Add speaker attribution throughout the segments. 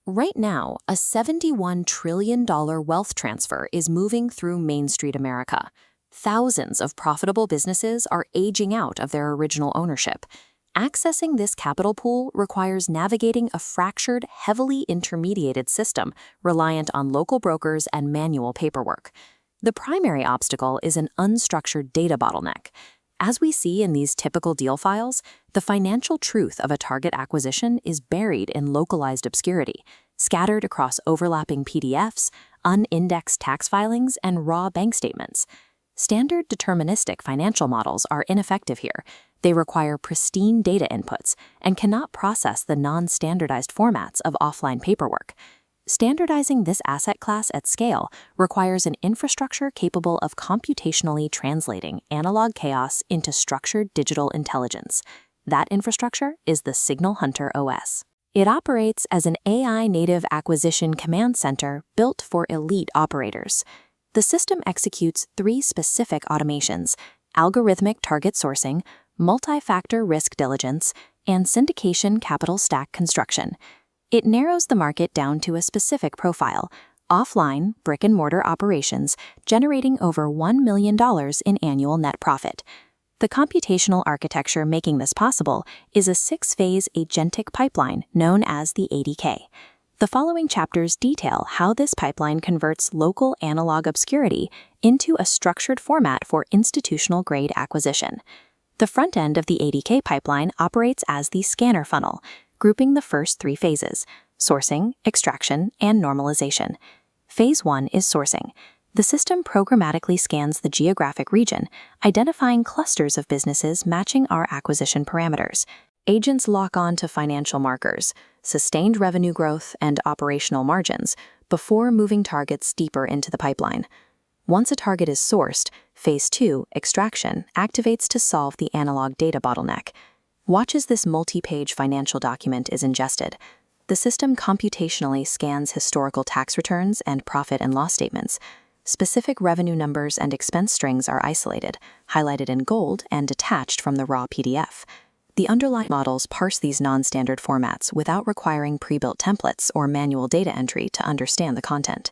Speaker 1: Right now, a $71 trillion wealth transfer is moving through Main Street America. Thousands of profitable businesses are aging out of their original ownership. Accessing this capital pool requires navigating a fractured, heavily intermediated system reliant on local brokers and manual paperwork. The primary obstacle is an unstructured data bottleneck. As we see in these typical deal files, the financial truth of a target acquisition is buried in localized obscurity, scattered across overlapping PDFs, unindexed tax filings, and raw bank statements. Standard deterministic financial models are ineffective here. They require pristine data inputs and cannot process the non-standardized formats of offline paperwork. Standardizing this asset class at scale requires an infrastructure capable of computationally translating analog chaos into structured digital intelligence. That infrastructure is the Signal Hunter OS. It operates as an AI-native acquisition command center built for elite operators. The system executes three specific automations: algorithmic target sourcing, multi-factor risk diligence, and syndication capital stack construction. It narrows the market down to a specific profile: offline, brick-and-mortar operations generating over $1 million in annual net profit. The computational architecture making this possible is a 6-phase agentic pipeline known as the ADK. The following chapters detail how this pipeline converts local analog obscurity into a structured format for institutional-grade acquisition. The front end of the ADK pipeline operates as the scanner funnel, grouping the first three phases: sourcing, extraction, and normalization. Phase 1 is sourcing. The system programmatically scans the geographic region, identifying clusters of businesses matching our acquisition parameters. Agents lock on to financial markers, sustained revenue growth, and operational margins before moving targets deeper into the pipeline. Once a target is sourced, Phase 2, extraction, activates to solve the analog data bottleneck. Watch as this multi-page financial document is ingested. The system computationally scans historical tax returns and profit and loss statements. Specific revenue numbers and expense strings are isolated, highlighted in gold, and detached from the raw PDF. The underlying models parse these non-standard formats without requiring pre-built templates or manual data entry to understand the content.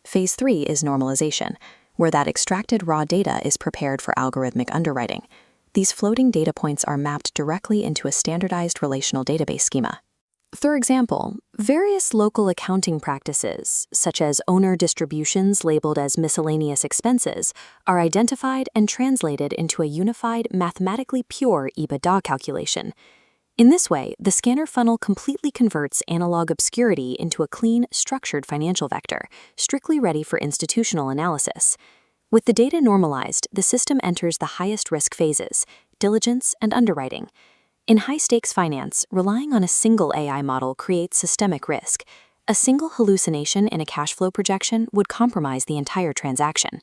Speaker 1: Phase 3 is normalization, where that extracted raw data is prepared for algorithmic underwriting. These floating data points are mapped directly into a standardized relational database schema. For example, various local accounting practices, such as owner distributions labeled as miscellaneous expenses, are identified and translated into a unified, mathematically pure EBITDA calculation. In this way, the scanner funnel completely converts analog obscurity into a clean, structured financial vector, strictly ready for institutional analysis. With the data normalized, the system enters the highest risk phases: diligence and underwriting. In high-stakes finance, relying on a single AI model creates systemic risk. A single hallucination in a cash flow projection would compromise the entire transaction.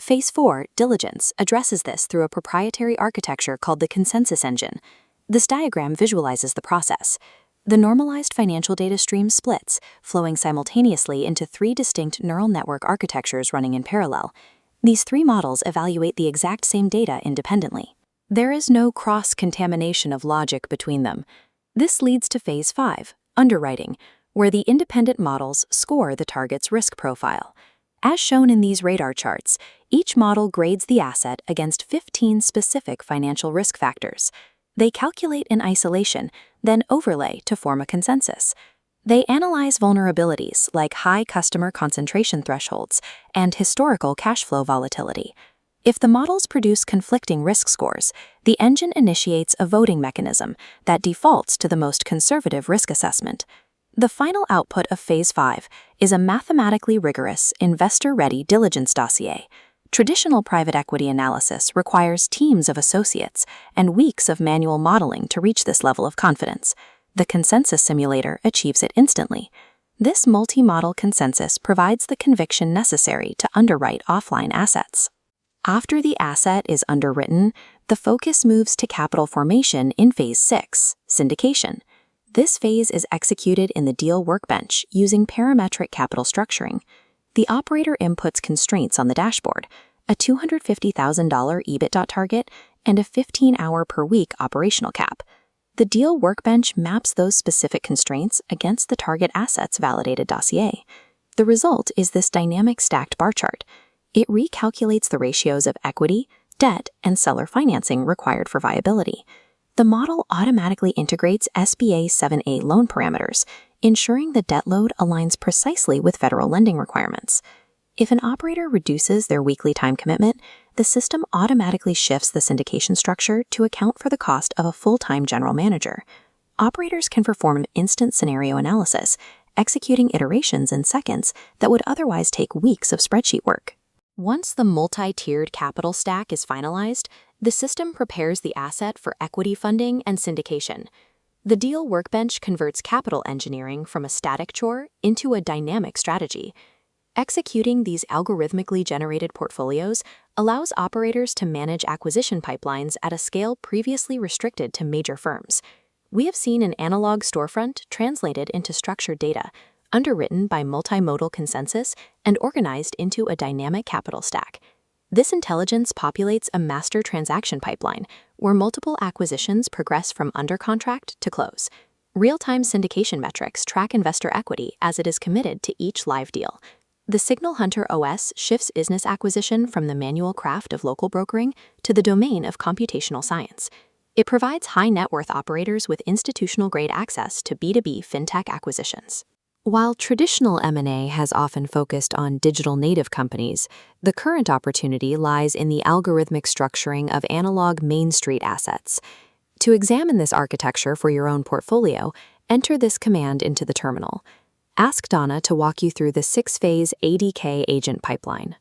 Speaker 1: Phase 4, diligence, addresses this through a proprietary architecture called the consensus engine. This diagram visualizes the process. The normalized financial data stream splits, flowing simultaneously into 3 distinct neural network architectures running in parallel. These 3 models evaluate the exact same data independently. There is no cross-contamination of logic between them. This leads to Phase 5, underwriting, where the independent models score the target's risk profile. As shown in these radar charts, each model grades the asset against 15 specific financial risk factors. They calculate in isolation, then overlay to form a consensus. They analyze vulnerabilities like high customer concentration thresholds and historical cash flow volatility. If the models produce conflicting risk scores, the engine initiates a voting mechanism that defaults to the most conservative risk assessment. The final output of Phase 5 is a mathematically rigorous, investor-ready diligence dossier. Traditional private equity analysis requires teams of associates and weeks of manual modeling to reach this level of confidence. The consensus simulator achieves it instantly. This multi-model consensus provides the conviction necessary to underwrite offline assets. After the asset is underwritten, the focus moves to capital formation in Phase 6, syndication. This phase is executed in the deal workbench using parametric capital structuring. The operator inputs constraints on the dashboard: a $250,000 EBITDA target and a 15-hour per week operational cap. The deal workbench maps those specific constraints against the target asset's validated dossier. The result is this dynamic stacked bar chart. It recalculates the ratios of equity, debt, and seller financing required for viability. The model automatically integrates SBA 7A loan parameters, ensuring the debt load aligns precisely with federal lending requirements. If an operator reduces their weekly time commitment, the system automatically shifts the syndication structure to account for the cost of a full-time general manager. Operators can perform instant scenario analysis, executing iterations in seconds that would otherwise take weeks of spreadsheet work. Once the multi-tiered capital stack is finalized, the system prepares the asset for equity funding and syndication. The deal workbench converts capital engineering from a static chore into a dynamic strategy. Executing these algorithmically generated portfolios allows operators to manage acquisition pipelines at a scale previously restricted to major firms. We have seen an analog storefront translated into structured data, underwritten by multimodal consensus and organized into a dynamic capital stack. This intelligence populates a master transaction pipeline where multiple acquisitions progress from under contract to close. Real-time syndication metrics track investor equity as it is committed to each live deal. The Signal Hunter OS shifts business acquisition from the manual craft of local brokering to the domain of computational science. It provides high-net-worth operators with institutional-grade access to B2B fintech acquisitions. While traditional M&A has often focused on digital native companies, the current opportunity lies in the algorithmic structuring of analog Main Street assets. To examine this architecture for your own portfolio, enter this command into the terminal. Ask Donna to walk you through the 6-phase ADK agent pipeline.